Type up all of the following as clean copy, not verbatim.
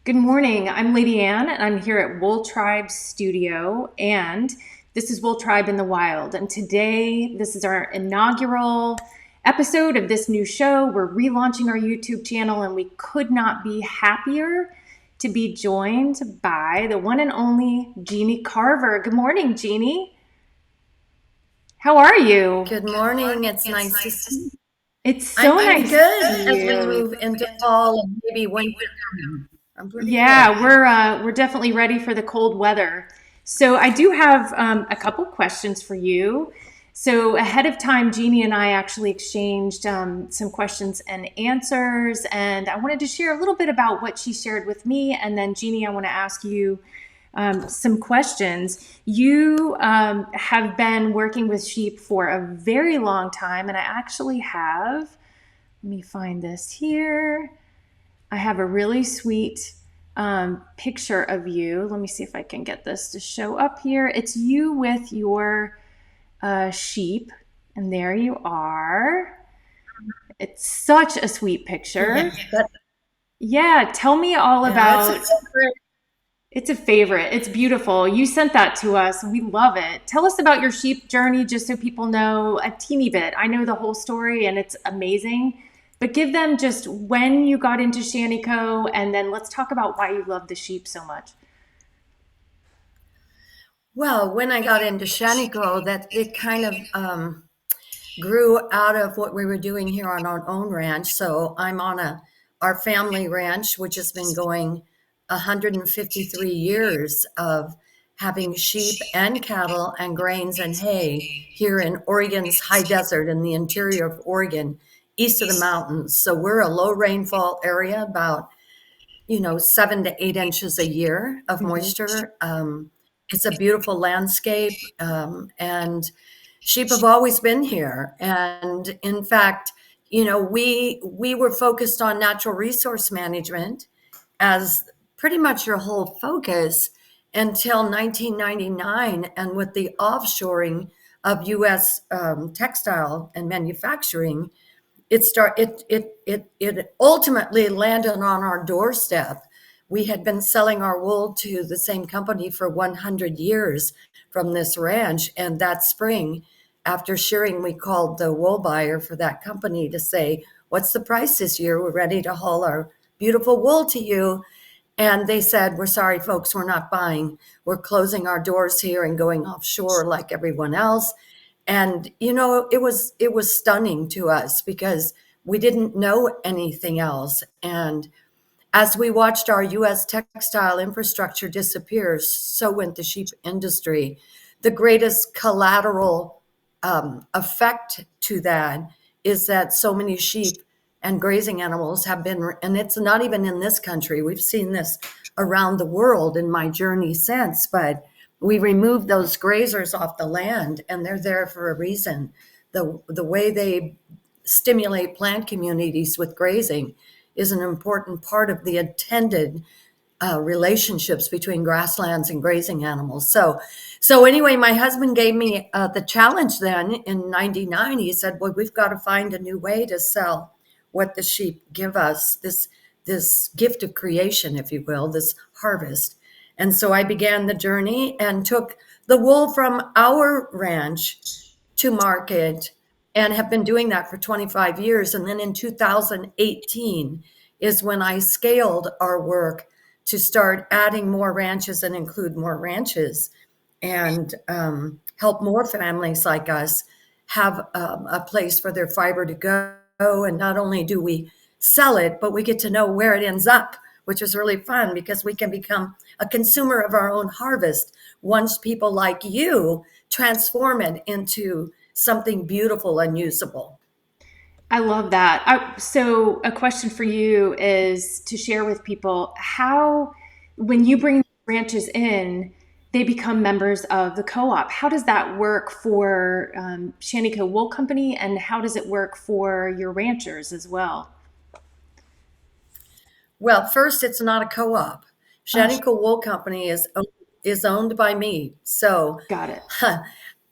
Good morning. I'm Lady Ann, and I'm here at WoolTribe Studio, and this is WoolTribe in the Wild. And today, this is our inaugural episode of this new show. We're relaunching our YouTube channel, and we could not be happier to be joined by the one and only Jeanne Carver. Good morning, Jeanne. How are you? Good morning. It's nice to see you. It's so I'm nice to good see as we you. move into fall and maybe winter coming. I'm pretty good. Yeah, we're definitely ready for the cold weather. So I do have a couple questions for you. So ahead of time, Jeanne and I actually exchanged some questions and answers, and I wanted to share a little bit about what she shared with me, and then Jeanne, I want to ask you some questions. You have been working with sheep for a very long time, and I actually have. Let me find this here. I have a really sweet picture of you. Let me see if I can get this to show up here. It's you with your sheep, and there you are. It's such a sweet picture. Yes, Yeah, tell me all yeah, it's a about. favorite. It's a favorite. It's beautiful. You sent that to us. We love it. Tell us about your sheep journey just so people know a teeny bit. I know the whole story and it's amazing, but give them just when you got into Shaniko and then let's talk about why you love the sheep so much. Well, when I got into Shaniko, that it kind of grew out of what we were doing here on our own ranch. So I'm on our family ranch, which has been going 153 years of having sheep and cattle and grains and hay here in Oregon's high desert in the interior of Oregon, east of the mountains. So we're a low rainfall area, about 7 to 8 inches a year of Mhm. moisture. It's a beautiful landscape, and sheep have always been here. And in fact, we were focused on natural resource management as pretty much your whole focus until 1999, and with the offshoring of U.S. Textile and manufacturing, it ultimately landed on our doorstep. We had been selling our wool to the same company for 100 years from this ranch, and that spring, after shearing, we called the wool buyer for that company to say, "What's the price this year? We're ready to haul our beautiful wool to you." And they said, "We're sorry, folks, we're not buying. We're closing our doors here and going offshore like everyone else." And it was stunning to us because we didn't know anything else. And as we watched our US textile infrastructure disappear, so went the sheep industry. The greatest collateral effect to that is that so many sheep and grazing animals have been, and it's not even in this country, we've seen this around the world in my journey since, but we removed those grazers off the land, and they're there for a reason. The way they stimulate plant communities with grazing is an important part of the intended relationships between grasslands and grazing animals. So anyway, my husband gave me the challenge then in '99. He said, "Well, we've got to find a new way to sell what the sheep give us, this gift of creation, if you will, this harvest." And so I began the journey and took the wool from our ranch to market, and have been doing that for 25 years. And then in 2018 is when I scaled our work to start adding more ranches and include more ranches, and help more families like us have a place for their fiber to go. And not only do we sell it, but we get to know where it ends up, which is really fun because we can become a consumer of our own harvest once people like you transform it into something beautiful and usable. I love that. So, a question for you is to share with people how, when you bring branches in, they become members of the co op. How does that work for Shaniko Wool Company, and how does it work for your ranchers as well? Well, first, it's not a co-op. Oh, Shaniko Wool Company is owned by me. So got it.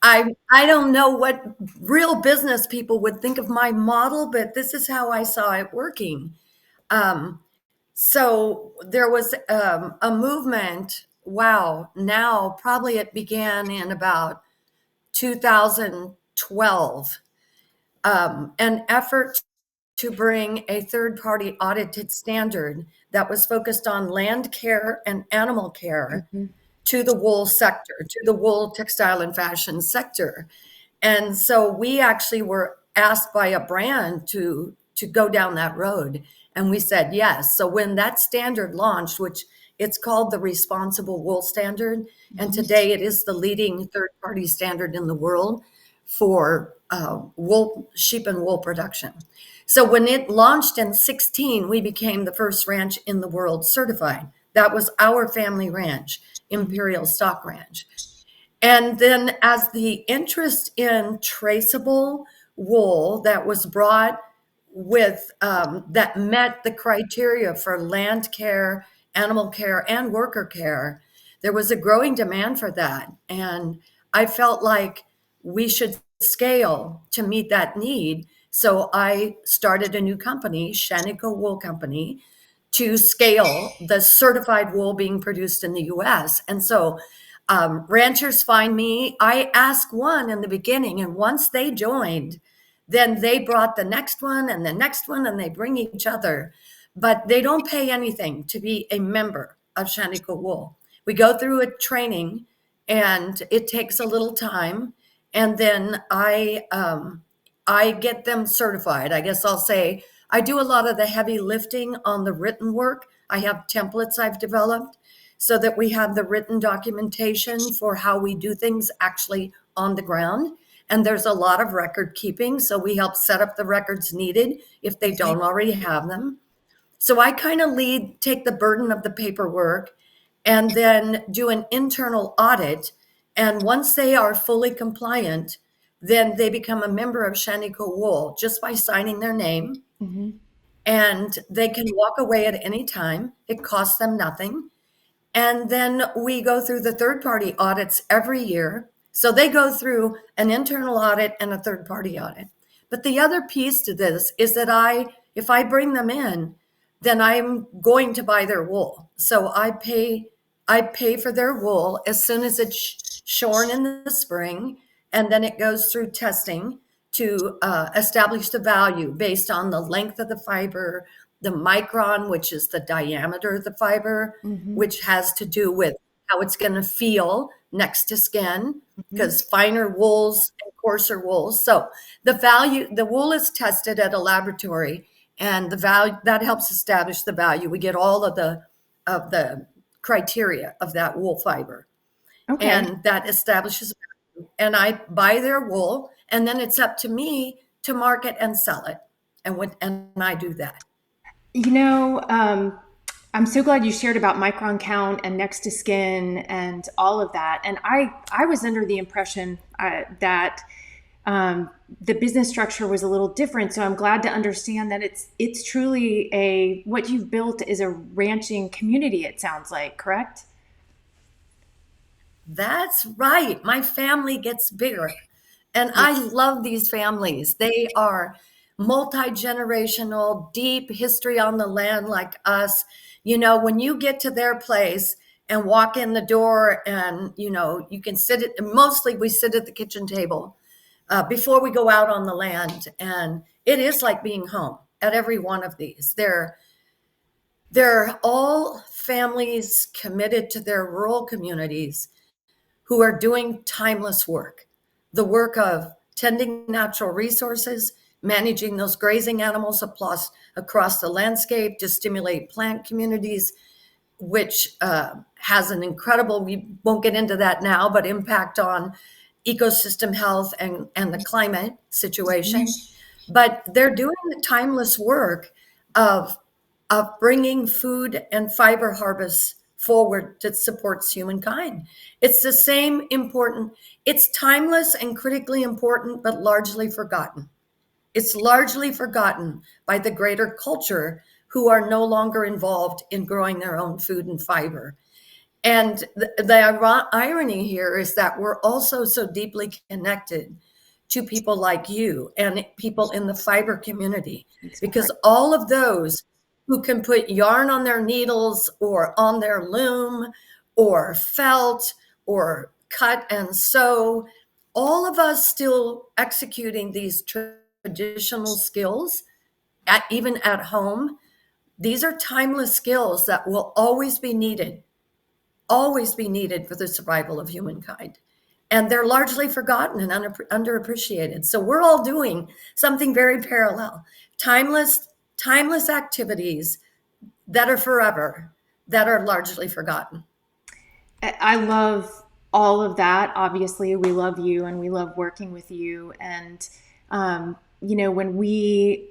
I don't know what real business people would think of my model, but this is how I saw it working. Um, So there was a movement. Wow, now probably it began in about 2012, an effort to bring a third party audited standard that was focused on land care and animal care Hmm. to the wool sector, to the wool, textile, and fashion sector. And so we actually were asked by a brand to go down that road. And we said yes. So when that standard launched, which it's called the Responsible Wool Standard, and Hmm. today it is the leading third-party standard in the world for wool, sheep and wool production. So when it launched in 16, we became the first ranch in the world certified. That was our family ranch, Hmm. Imperial Stock Ranch. And then, as the interest in traceable wool that was brought with that met the criteria for land care, animal care, and worker care, there was a growing demand for that. And I felt like we should scale to meet that need. So I started a new company, Shaniko Wool Company, to scale the certified wool being produced in the US. And so ranchers find me. I ask one in the beginning, and once they joined, then they brought the next one and the next one, and they bring each other. But they don't pay anything to be a member of Shaniko Wool. We go through a training, and it takes a little time, and then I get them certified. I guess I'll say I do a lot of the heavy lifting on the written work. I have templates I've developed so that we have the written documentation for how we do things actually on the ground. And there's a lot of record keeping, so we help set up the records needed if they Okay. don't already have them. So I kind of take the burden of the paperwork and then do an internal audit. And once they are fully compliant, then they become a member of Shaniko Wool just by signing their name. Hmm. And they can walk away at any time. It costs them nothing. And then we go through the third party audits every year. So they go through an internal audit and a third party audit. But the other piece to this is that if I bring them in, then I'm going to buy their wool. So I pay for their wool as soon as it's shorn in the spring, and then it goes through testing to establish the value based on the length of the fiber, the micron, which is the diameter of the fiber, Hmm. which has to do with how it's going to feel next to skin, Hmm. because finer wools and coarser wools. So the wool is tested at a laboratory, and the value that helps establish the value. We get all of the criteria of that wool fiber, Okay. and that establishes value. And I buy their wool, and then it's up to me to market and sell it. And I do that. You know, I'm so glad you shared about micron count and next to skin and all of that. And I was under the impression that the business structure was a little different. So I'm glad to understand that it's truly a what you've built is a ranching community. It sounds like, correct? That's right. My family gets bigger. And Yeah. I love these families. They are multi generational, deep history on the land like us. You know, when you get to their place and walk in the door, and, you can mostly we sit at the kitchen table before we go out on the land. And it is like being home at every one of these. They're all families committed to their rural communities who are doing timeless work, the work of tending natural resources, managing those grazing animals across the landscape to stimulate plant communities, which has an incredible, we won't get into that now, but impact on ecosystem health and the climate situation. But they're doing the timeless work of bringing food and fiber harvests forward that supports humankind. It's the same important, it's timeless and critically important, but largely forgotten. It's largely forgotten by the greater culture who are no longer involved in growing their own food and fiber. And the irony here is that we're also so deeply connected to people like you and people in the fiber community, That's because right. all of those who can put yarn on their needles or on their loom or felt or cut and sew. All of us still executing these traditional skills even at home. These are timeless skills that will always be needed for the survival of humankind. And they're largely forgotten and underappreciated. So we're all doing something very parallel. Timeless activities that are forever, that are largely forgotten. I love all of that. Obviously, we love you and we love working with you. And, when we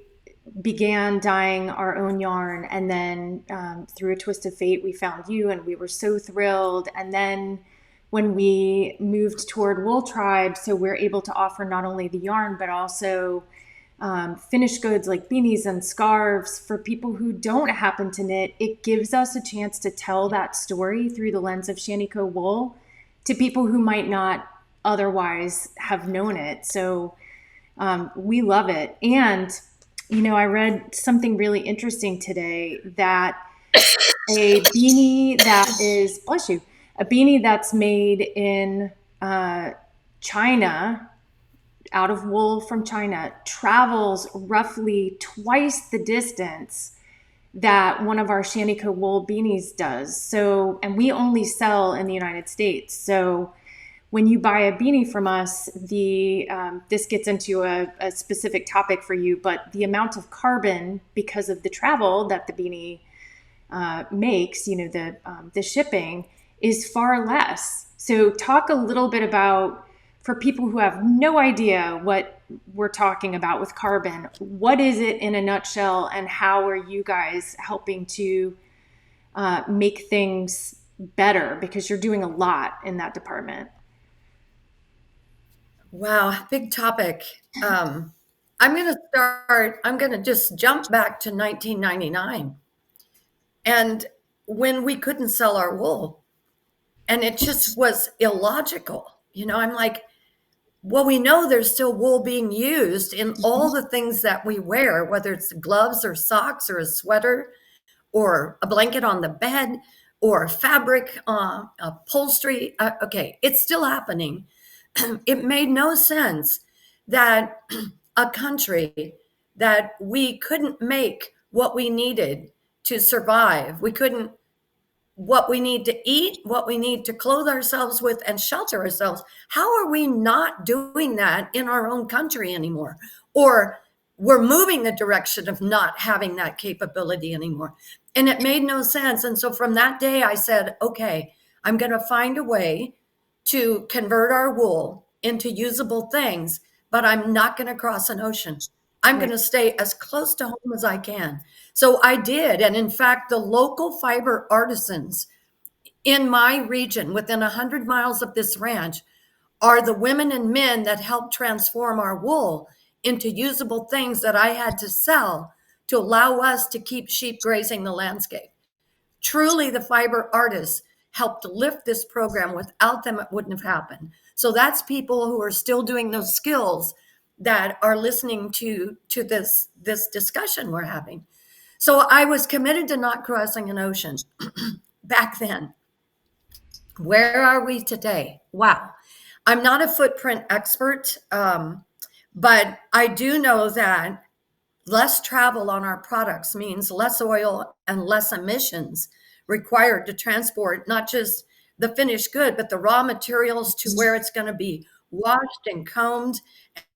began dyeing our own yarn, and then through a twist of fate, we found you and we were so thrilled. And then when we moved toward WoolTribe, so we're able to offer not only the yarn, but also finished goods like beanies and scarves for people who don't happen to knit. It gives us a chance to tell that story through the lens of Shaniko Wool to people who might not otherwise have known it. So we love it. And, I read something really interesting today, that a beanie that is, bless you, a beanie that's made in China, out of wool from China, travels roughly twice the distance that one of our Shaniko wool beanies does. So, and we only sell in the United States. So when you buy a beanie from us, this gets into a specific topic for you, but the amount of carbon, because of the travel that the beanie makes, the shipping, is far less. So talk a little bit about, for people who have no idea what we're talking about with carbon, what is it in a nutshell, and how are you guys helping to make things better? Because you're doing a lot in that department. Wow, big topic. I'm going to just jump back to 1999 and when we couldn't sell our wool. And it just was illogical. I'm like, well, we know there's still wool being used in all the things that we wear, whether it's gloves or socks or a sweater or a blanket on the bed or fabric upholstery. Okay, it's still happening. It made no sense that a country that we couldn't make what we needed to survive, what we need to eat, what we need to clothe ourselves with and shelter ourselves. How are we not doing that in our own country anymore? Or we're moving the direction of not having that capability anymore. And it made no sense. And so from that day, I said, okay, I'm going to find a way to convert our wool into usable things, but I'm not going to cross an ocean. I'm going to stay as close to home as I can. So I did. And in fact, the local fiber artisans in my region, within 100 miles of this ranch, are the women and men that helped transform our wool into usable things that I had to sell to allow us to keep sheep grazing the landscape. Truly, the fiber artists helped lift this program. Without them, it wouldn't have happened. So that's people who are still doing those skills that are listening to this discussion we're having. So I was committed to not crossing an ocean back then. Where are we today? Wow. I'm not a footprint expert, but I do know that less travel on our products means less oil and less emissions required to transport not just the finished good, but the raw materials to where it's going to be washed and combed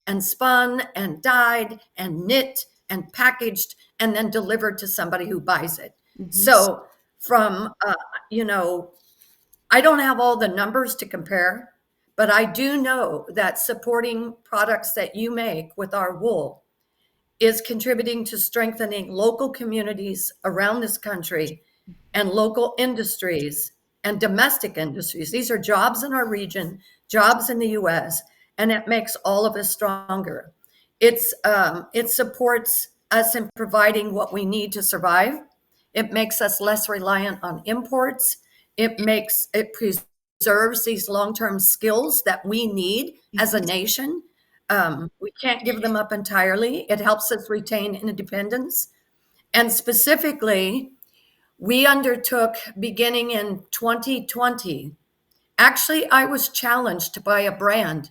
and spun and dyed and knit and packaged and then delivered to somebody who buys it. Mm-hmm. So from, I don't have all the numbers to compare, but I do know that supporting products that you make with our wool is contributing to strengthening local communities around this country and local industries and domestic industries. These are jobs in our region, jobs in the US, and it makes all of us stronger. It supports us in providing what we need to survive. It makes us less reliant on imports. It preserves these long-term skills that we need as a nation. We can't give them up entirely. It helps us retain independence. And specifically, we undertook beginning in 2020. Actually, I was challenged by a brand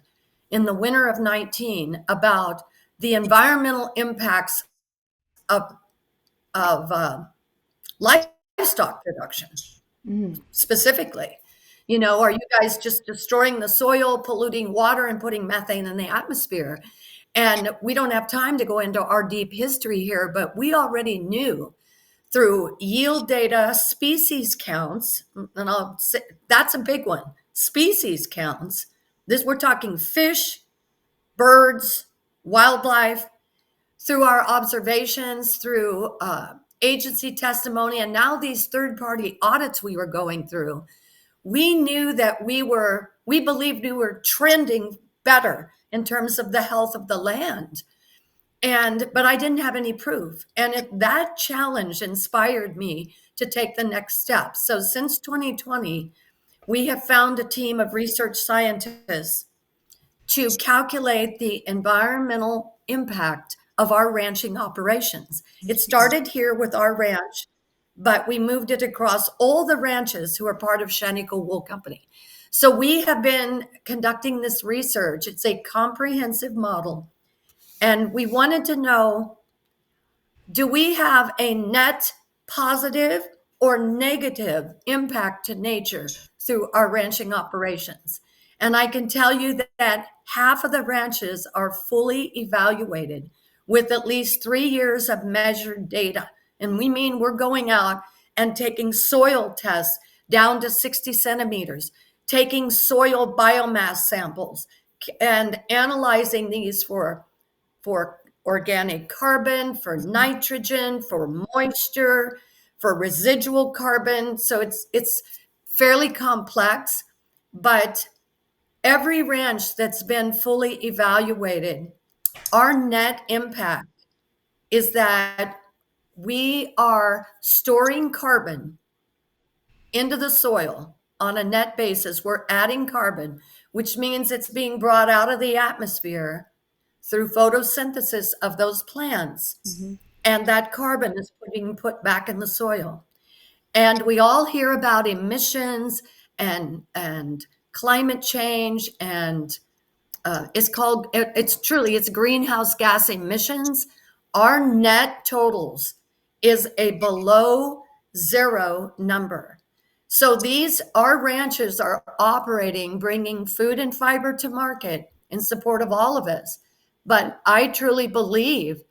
in the winter of 19 about the environmental impacts of, of livestock production Mm. specifically. Are you guys just destroying the soil, polluting water, and putting methane in the atmosphere? And we don't have time to go into our deep history here, but we already knew through yield data, species counts, and I'll say that's a big one. Species counts. This we're talking fish, birds, wildlife, through our observations, through agency testimony, and now these third-party audits we were going through. We knew that we believed we were trending better in terms of the health of the land. But I didn't have any proof. And that challenge inspired me to take the next step. So since 2020, we have found a team of research scientists to calculate the environmental impact of our ranching operations. It started here with our ranch, but we moved it across all the ranches who are part of Shaniko Wool Company. So we have been conducting this research. It's a comprehensive model. And we wanted to know, do we have a net positive or negative impact to nature through our ranching operations? And I can tell you that half of the ranches are fully evaluated with at least 3 years of measured data. And we mean we're going out and taking soil tests down to 60 centimeters, taking soil biomass samples and analyzing these for organic carbon, for nitrogen, for moisture, for residual carbon. So it's fairly complex, but every ranch that's been fully evaluated, our net impact is that we are storing carbon into the soil on a net basis. We're adding carbon, which means it's being brought out of the atmosphere through photosynthesis of those plants. Mm-hmm. And that carbon is being put back in the soil. And we all hear about emissions and climate change, and it's greenhouse gas emissions. Our net totals is a below zero number. So our ranches are operating, bringing food and fiber to market in support of all of us. But I truly believe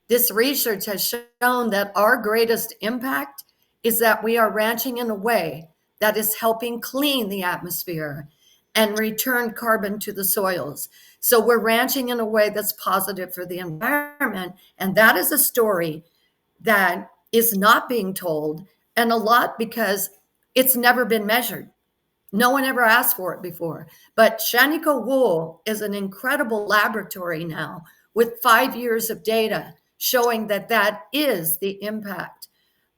this research has shown that our greatest impact is that we are ranching in a way that is helping clean the atmosphere and return carbon to the soils. So we're ranching in a way that's positive for the environment. And that is a story that is not being told, and a lot because it's never been measured. No one ever asked for it before. But Shaniko Wool is an incredible laboratory now with 5 years of data showing that that is the impact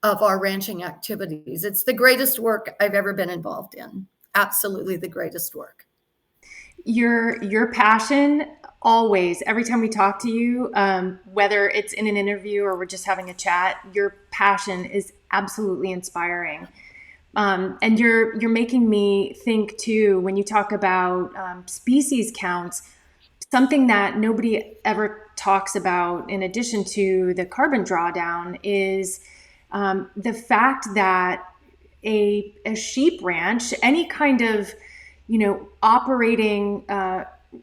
of our ranching activities. It's the greatest work I've ever been involved in. Absolutely the greatest work. Your passion always, every time we talk to you, whether it's in an interview or we're just having a chat, your passion is absolutely inspiring. And you're making me think too when you talk about species counts. Something that nobody ever talks about, in addition to the carbon drawdown, is the fact that a sheep ranch, any kind of operating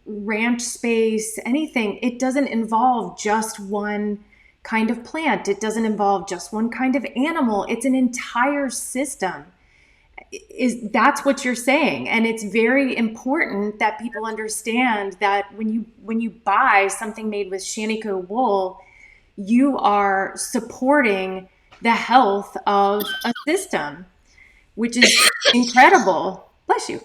ranch space, anything, it doesn't involve just one kind of plant. It doesn't involve just one kind of animal. It's an entire system. That's what you're saying, and it's very important that people understand that when you buy something made with Shaniko wool, you are supporting the health of a system, which is incredible. Bless you.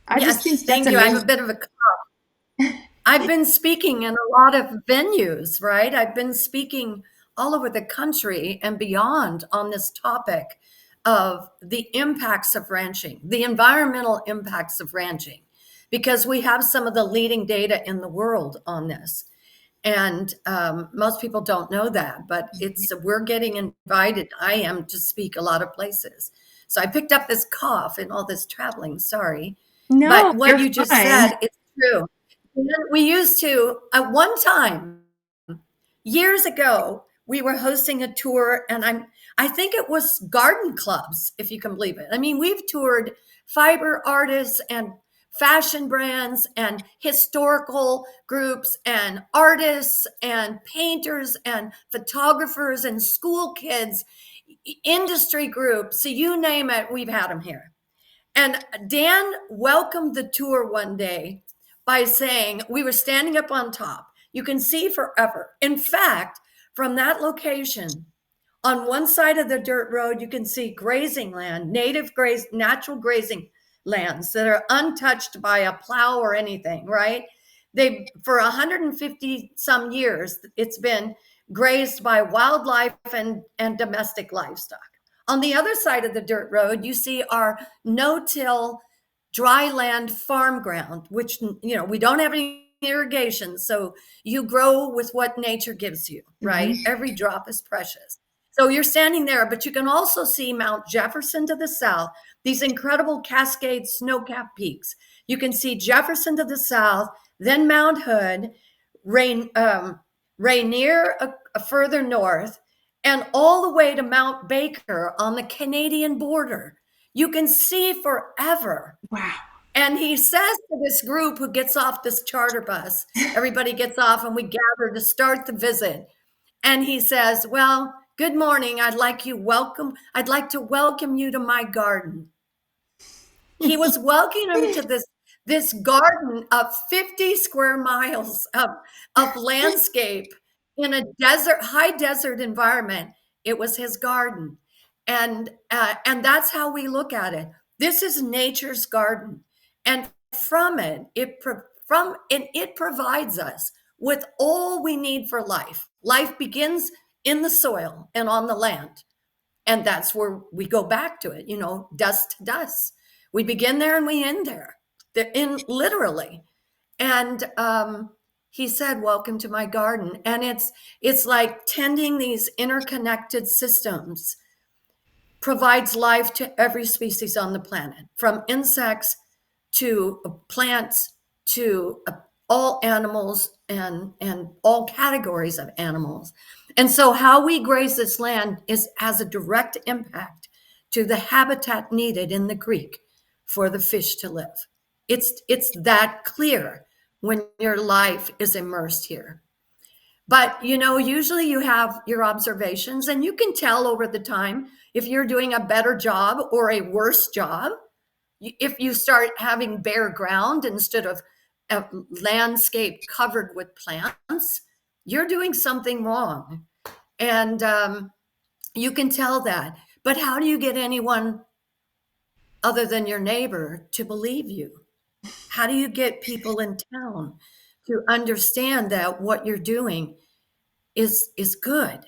I just think Yes, that's thank you. I have amazing. a bit of a cough. I've been speaking in a lot of venues, right? I've been speaking all over the country and beyond on this topic of the impacts of ranching, the environmental impacts of ranching, because we have some of the leading data in the world on this. And most people don't know that, but we're getting invited. I am to speak a lot of places. So I picked up this cough in all this traveling. Sorry, No, but what you're you just fine. said, it's true. We used to at one time years ago, we were hosting a tour, and I think it was garden clubs, if you can believe it. I mean, we've toured fiber artists and fashion brands and historical groups and artists and painters and photographers and school kids, industry groups. So you name it, we've had them here. And Dan welcomed the tour one day by saying, we were standing up on top. You can see forever. In fact, from that location, on one side of the dirt road, you can see grazing land, natural grazing lands that are untouched by a plow or anything, right? For 150 some years, it's been grazed by wildlife and domestic livestock. On the other side of the dirt road, you see our no-till dry land farm ground, which, we don't have any irrigation. So you grow with what nature gives you, right? Mhm. Every drop is precious. So you're standing there, but you can also see Mount Jefferson to the south, these incredible Cascade snow-capped peaks. You can see Jefferson to the south, then Mount Hood, Rainier further north, and all the way to Mount Baker on the Canadian border. You can see forever. Wow. And he says to this group who gets off this charter bus, everybody gets off and we gather to start the visit. And he says, well, good morning. I'd like to welcome you to my garden. He was welcoming them to this garden of 50 square miles of landscape in a high desert environment. It was his garden. And that's how we look at it. This is nature's garden. And from it, it provides us with all we need for life. Life begins in the soil and on the land. And that's where we go back to it, dust to dust. We begin there and we end there. They're in literally. And he said, welcome to my garden. And it's like tending these interconnected systems provides life to every species on the planet, from insects to plants to all animals and all categories of animals. And so how we graze this land has a direct impact to the habitat needed in the creek for the fish to live. It's that clear when your life is immersed here. But usually you have your observations, and you can tell over the time if you're doing a better job or a worse job. If you start having bare ground instead of a landscape covered with plants, you're doing something wrong. And you can tell that. But how do you get anyone other than your neighbor to believe you? How do you get people in town to understand that what you're doing is good?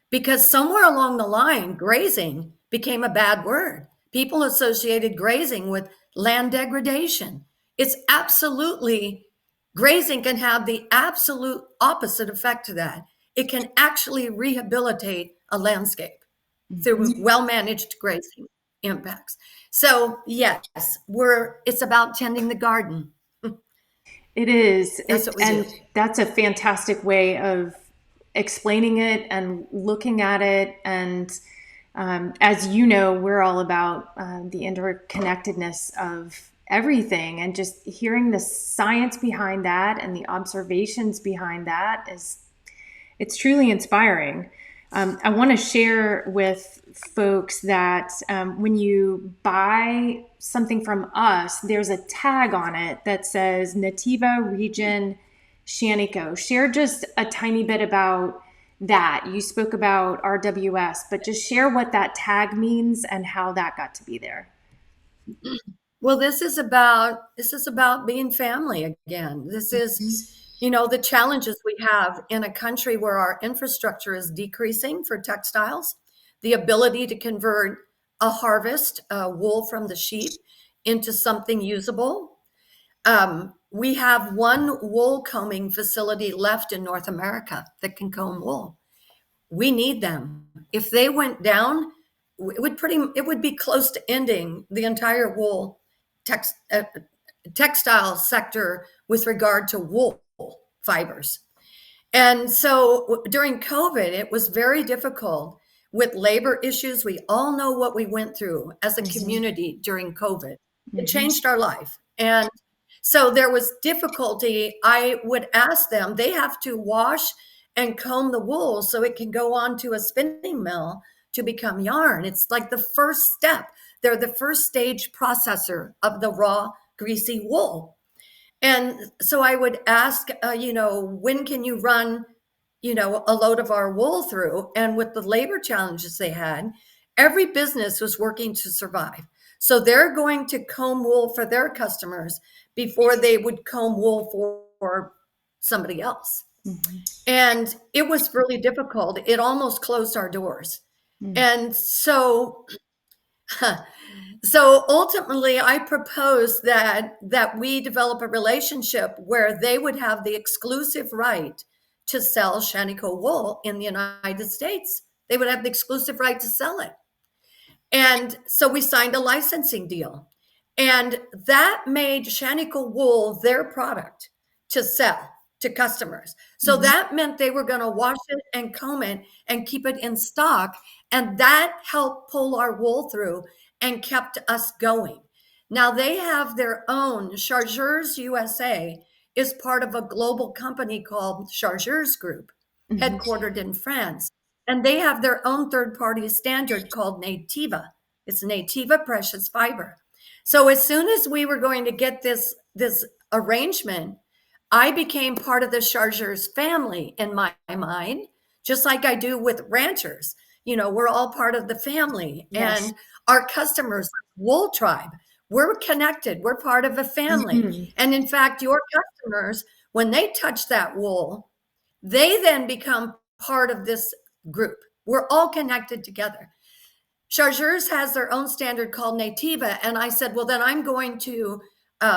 Because somewhere along the line, grazing became a bad word. People associated grazing with land degradation. It's absolutely, grazing can have the absolute opposite effect to that. It can actually rehabilitate a landscape through Mhm. well-managed grazing impacts. So yes, it's about tending the garden. It is. That's what we do. And that's a fantastic way of explaining it and looking at it. And as you know, we're all about the interconnectedness of everything, and just hearing the science behind that and the observations behind that it's truly inspiring. I want to share with folks that when you buy something from us, there's a tag on it that says Nativa Region Shaniko. Share just a tiny bit about that. You spoke about RWS, but just share what that tag means and how that got to be there. Well, this is about being family again. This is, the challenges we have in a country where our infrastructure is decreasing for textiles, the ability to convert a harvest, wool from the sheep, into something usable. We have one wool combing facility left in North America that can comb wool. We need them. If they went down, it would be close to ending the entire wool text, textile sector with regard to wool fibers. And so during COVID, it was very difficult with labor issues. We all know what we went through as a community during COVID. It changed our life. And so there was difficulty. I would ask them, they have to wash and comb the wool so it can go on to a spinning mill to become yarn. It's like the first step. They're the first stage processor of the raw, greasy wool. And so I would ask, when can you run, a load of our wool through? And with the labor challenges they had, every business was working to survive. So they're going to comb wool for their customers before they would comb wool for somebody else. Mm-hmm. And it was really difficult. It almost closed our doors. Mm-hmm. And so ultimately, I proposed that we develop a relationship where they would have the exclusive right to sell Shaniko wool in the United States. They would have the exclusive right to sell it. And so we signed a licensing deal. And that made Shaniko wool their product to sell to customers. So that meant they were going to wash it and comb it and keep it in stock. And that helped pull our wool through and kept us going. Now they have their own. Chargeurs USA is part of a global company called Chargeurs Group, headquartered in France. And they have their own third-party standard called Nativa. It's Nativa Precious Fiber. So as soon as we were going to get this arrangement, I became part of the Chargeurs family in my mind, just like I do with ranchers. We're all part of the family. Yes. And our customers, WoolTribe, we're connected. We're part of a family. And in fact, your customers, when they touch that wool, they then become part of this group. We're all connected together. Chargeurs has their own standard called Nativa. And I said, well, then I'm going to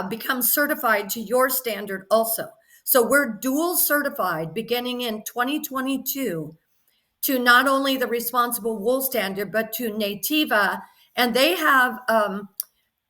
become certified to your standard also. So we're dual certified beginning in 2022 to not only the responsible wool standard, but to Nativa. And they have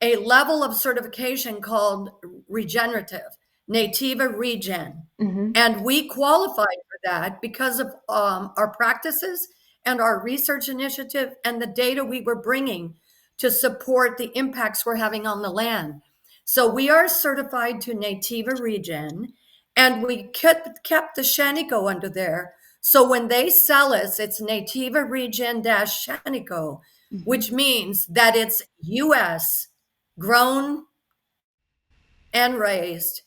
a level of certification called regenerative, Nativa Regen. And we qualified for that because of our practices and our research initiative and the data we were bringing to support the impacts we're having on the land. So we are certified to Nativa Regen, and we kept the Shaniko under there. So when they sell us, it's Nativa Regen Shaniko, which means that it's U.S. grown and raised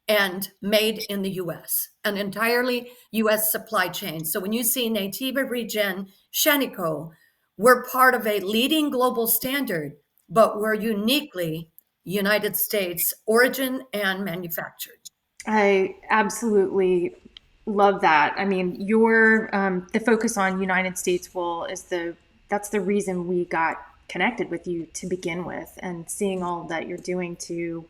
and made in the U.S., an entirely U.S. supply chain. So when you see Nativa Regen Shaniko, we're part of a leading global standard, but we're uniquely United States origin and manufactured. I absolutely love that. I mean, the focus on United States wool that's the reason we got connected with you to begin with, and seeing all that you're doing to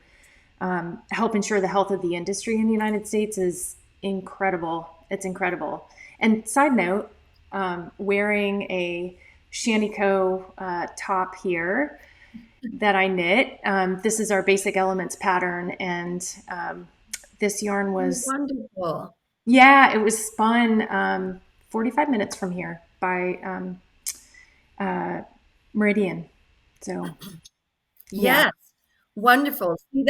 help ensure the health of the industry in the United States is incredible. It's incredible. And side note, wearing a Shaniko top here that I knit. This is our basic elements pattern, and this yarn was wonderful. Yeah, it was spun 45 minutes from here by Meridian. So yeah. Yes, wonderful. See,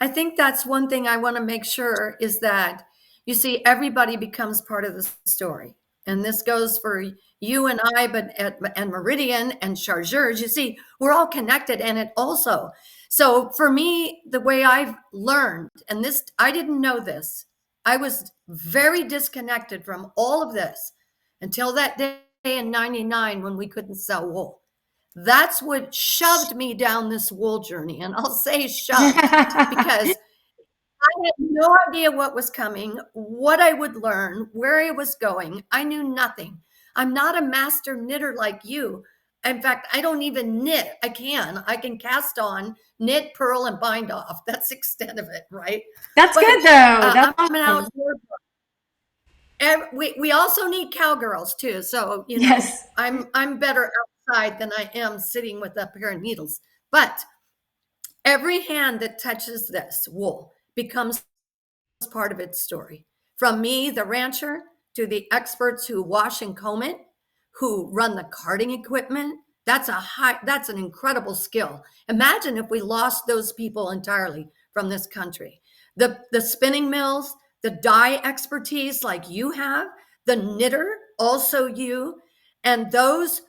I think that's one thing I want to make sure is that you see everybody becomes part of the story. And this goes for you and I, and Meridian and Chargeurs. You see, we're all connected, and it also. So for me, the way I've learned, and this, I didn't know this, I was very disconnected from all of this until that day in '99 when we couldn't sell wool. That's what shoved me down this wool journey. And I'll say shoved because I had no idea what was coming, what I would learn, where I was going. I knew nothing. I'm not a master knitter like you. in fact, I don't even knit. I can cast on, knit, purl, and bind off. That's the extent of it, right? That's But good though. That's I'm an awesome. outdoor. We also need cowgirls too. So, Yes. I'm better outside than I am sitting with a pair of needles. But every hand that touches this wool becomes part of its story. From me, the rancher, to the experts who wash and comb it, who run the carding equipment. That's an incredible skill. Imagine if we lost those people entirely from this country. The spinning mills, the dye expertise like you have, the knitter, also you, and those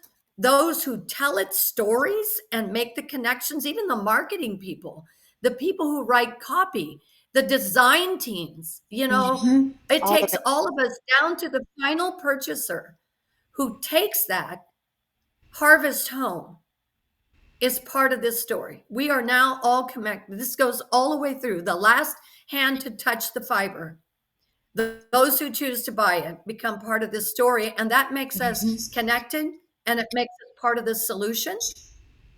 who tell its stories and make the connections, even the marketing people, the people who write copy, the design teams, it All of takes it. all of us down to the final purchaser who takes that harvest home is part of this story. We are now all connected. This goes all the way through. The last hand to touch the fiber, those who choose to buy it become part of this story. And that makes us connected, and it makes us part of the solution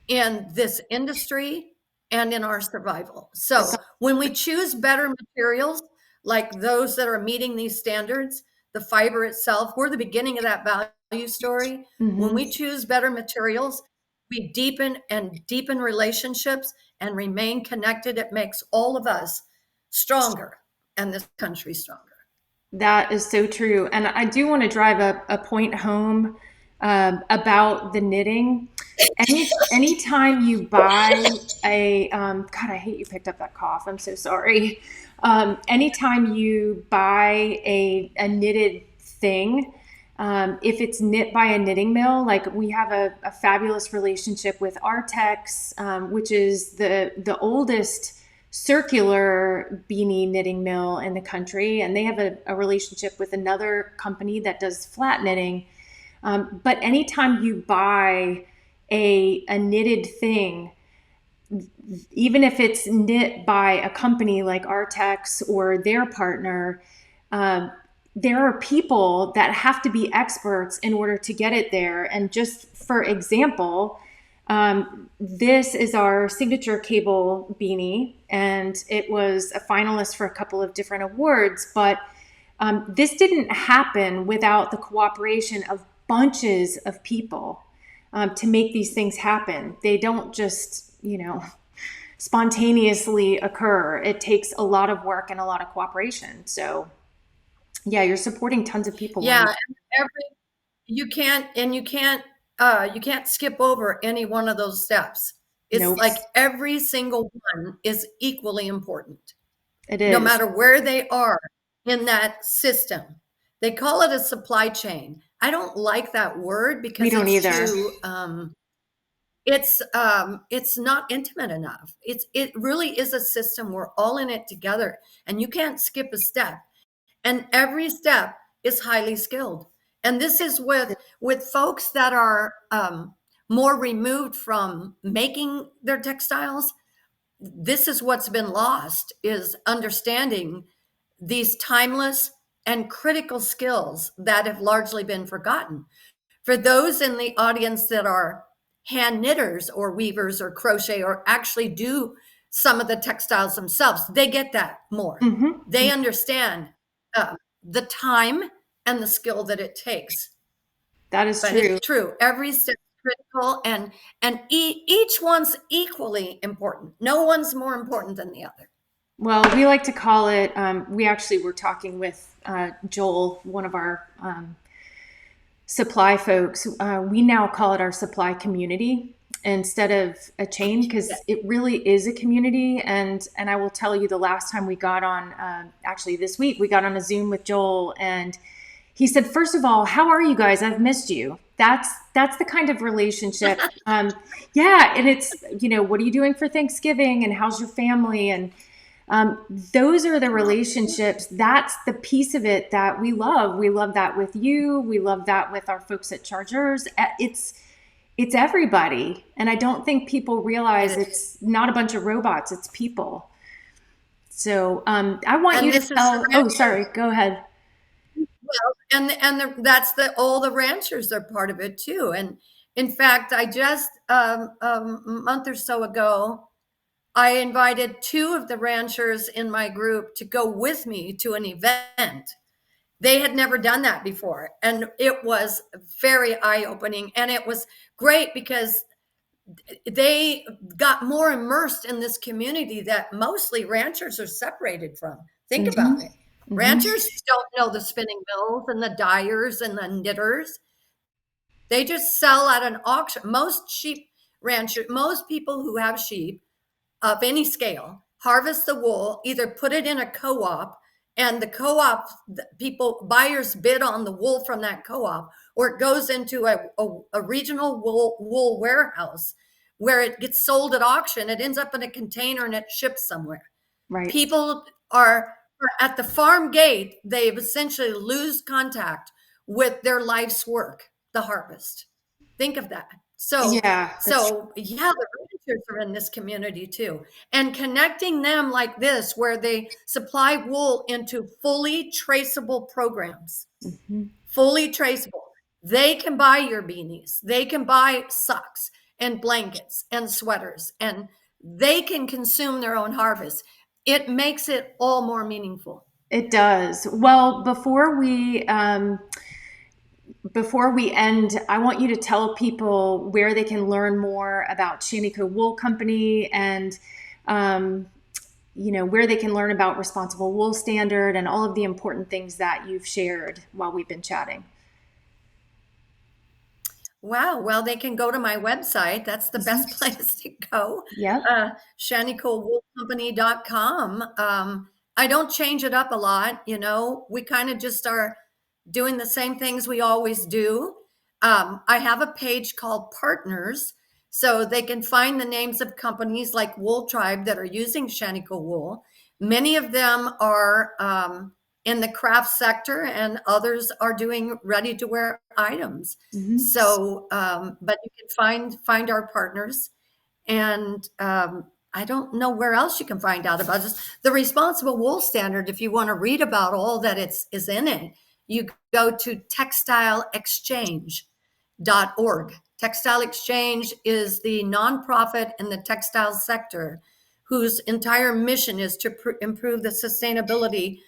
in this industry and in our survival. That's So when we choose better materials, like those that are meeting these standards, the fiber itself, we're the beginning of that value story. When we choose better materials, we deepen and deepen relationships and remain connected. It makes all of us stronger and this country stronger. That is so true. And I do want to drive a point home about the knitting. Anytime you buy God, I hate you picked up that cough. I'm so sorry. Anytime you buy a knitted thing, if it's knit by a knitting mill, like we have a fabulous relationship with Artex, which is the oldest circular beanie knitting mill in the country, and they have a relationship with another company that does flat knitting. But anytime you buy a knitted thing, even if it's knit by a company like Artex or their partner, there are people that have to be experts in order to get it there. And just for example, this is our signature cable beanie, and it was a finalist for a couple of different awards. But this didn't happen without the cooperation of bunches of people to make these things happen. They don't just, spontaneously occur. It takes a lot of work and a lot of cooperation. So, yeah, you're supporting tons of people. Yeah, and you can't skip over any one of those steps. It's Nope, like every single one is equally important, it no is. matter where they are in that system. They call it a supply chain. I don't like that word We because don't it's either. too it's not intimate enough. It really is a system. We're all in it together, and you can't skip a step. And every step is highly skilled. And this is with folks that are more removed from making their textiles. This is what's been lost, is understanding these timeless and critical skills that have largely been forgotten. For those in the audience that are hand knitters or weavers or crochet or actually do some of the textiles themselves, they get that more. They Mm-hmm. understand the time and the skill that it takes. That is But it's true. true, every step is critical, and each one's equally important. No one's more important than the other. Well, we like to call it, we actually were talking with Joel, one of our supply folks. We now call it our supply community instead of a chain, because it really is a community. And I will tell you, the last time we got on, actually this week, we got on a Zoom with Joel, and he said, first of all, how are you guys? I've missed you. That's the kind of relationship. Yeah. And it's, what are you doing for Thanksgiving, and how's your family? And those are the relationships. That's the piece of it that we love. We love that with you. We love that with our folks at Chargers. It's everybody. And I don't think people realize it's not a bunch of robots, it's people. So I want And you to this is tell, oh, sorry, go ahead. well, and that's all the ranchers are part of it too. And In fact, I just a month or so ago, I invited two of the ranchers in my group to go with me to an event. They had never done that before. And it was very eye opening. And it was great because they got more immersed in this community that mostly ranchers are separated from. Think Mm-hmm. about it. Mm-hmm. Ranchers don't know the spinning mills and the dyers and the knitters. They just sell at an auction. Most sheep ranchers, most people who have sheep of any scale harvest the wool, either put it in a co-op, and the co-op people buyers bid on the wool from that co-op, or it goes into a regional wool warehouse where it gets sold at auction. It ends up in a container and it ships somewhere. Right. People are at the farm gate, they've essentially lose contact with their life's work, the harvest. Think of that. So, Yeah, that's true. so yeah, the ranchers are in this community too. And connecting them like this, where they supply wool into fully traceable programs, Mm-hmm. fully traceable. They can buy your beanies, they can buy socks and blankets and sweaters, and they can consume their own harvest. It makes it all more meaningful. It does. Well, before we end, I want you to tell people where they can learn more about Shaniko Wool Company and um, where they can learn about Responsible Wool Standard and all of the important things that you've shared while we've been chatting. Wow. Well, they can go to my website. That's the best place to go. Yep. ShanikoWoolCompany.com. I don't change it up a lot. We kind of just are doing the same things we always do. I have a page called Partners, so they can find the names of companies like WoolTribe that are using Shaniko wool. Many of them are in the craft sector, and others are doing ready-to-wear items. Mm-hmm. So, but you can find our partners, and I don't know where else you can find out about this. The Responsible Wool Standard, if you want to read about all that is in it, you go to textileexchange.org. Textile Exchange is the nonprofit in the textile sector whose entire mission is to improve the sustainability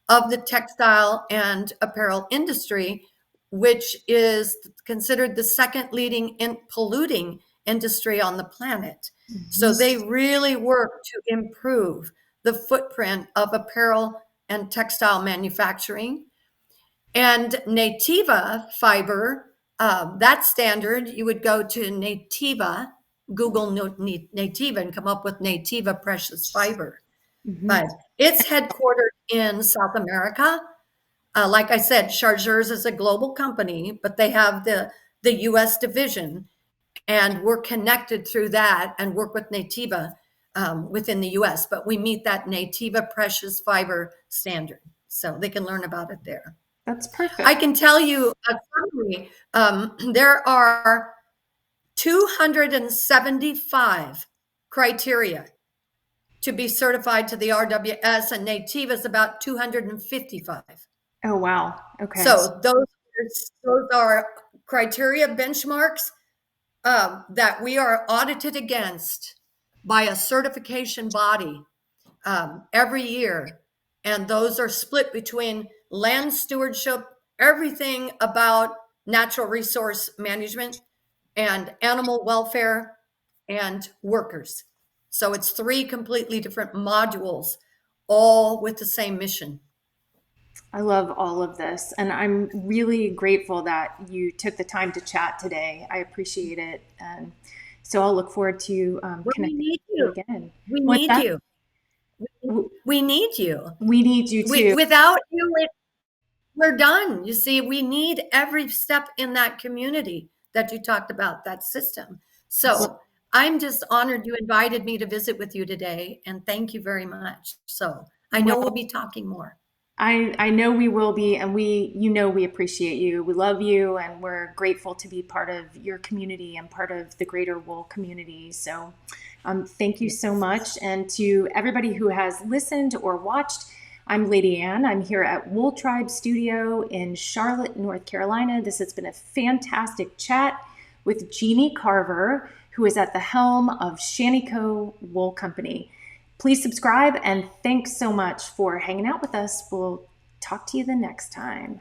of the textile and apparel industry, which is considered the second leading polluting industry on the planet. So they really work to improve the footprint of apparel and textile manufacturing. And Nativa fiber, that standard, you would go to Nativa, Google Nativa, and come up with Nativa precious fiber. Mm-hmm. But it's headquartered in South America. Like I said, Chargeurs is a global company, but they have the US division, and we're connected through that and work with Nativa within the US. But we meet that Nativa precious fiber standard, so they can learn about it there. That's I perfect. can tell you a summary. There are 275 criteria to be certified to the RWS, and Nativa is about 255. Oh, wow. Okay. So those are criteria benchmarks that we are audited against by a certification body every year. And those are split between land stewardship, everything about natural resource management, and animal welfare and workers. So it's three completely different modules, all with the same mission. I love all of this. And I'm really grateful that you took the time to chat today. I appreciate it. And so I'll look forward to Well, we connecting need with you you. again. We What's need that? you. We need you. We need you too. Without you, we're done. You see, we need every step in that community that you talked about, that system. So I'm just honored you invited me to visit with you today, and thank you very much. So I know we'll Well, be talking more. I know we will be, and we appreciate you. We love you, and we're grateful to be part of your community and part of the greater wool community. So, thank you so much. And to everybody who has listened or watched, I'm Lady Ann. I'm here at WoolTribe Studio in Charlotte, North Carolina. This has been a fantastic chat with Jeanne Carver, who is at the helm of Shaniko Wool Company. Please subscribe, and thanks so much for hanging out with us. We'll talk to you the next time.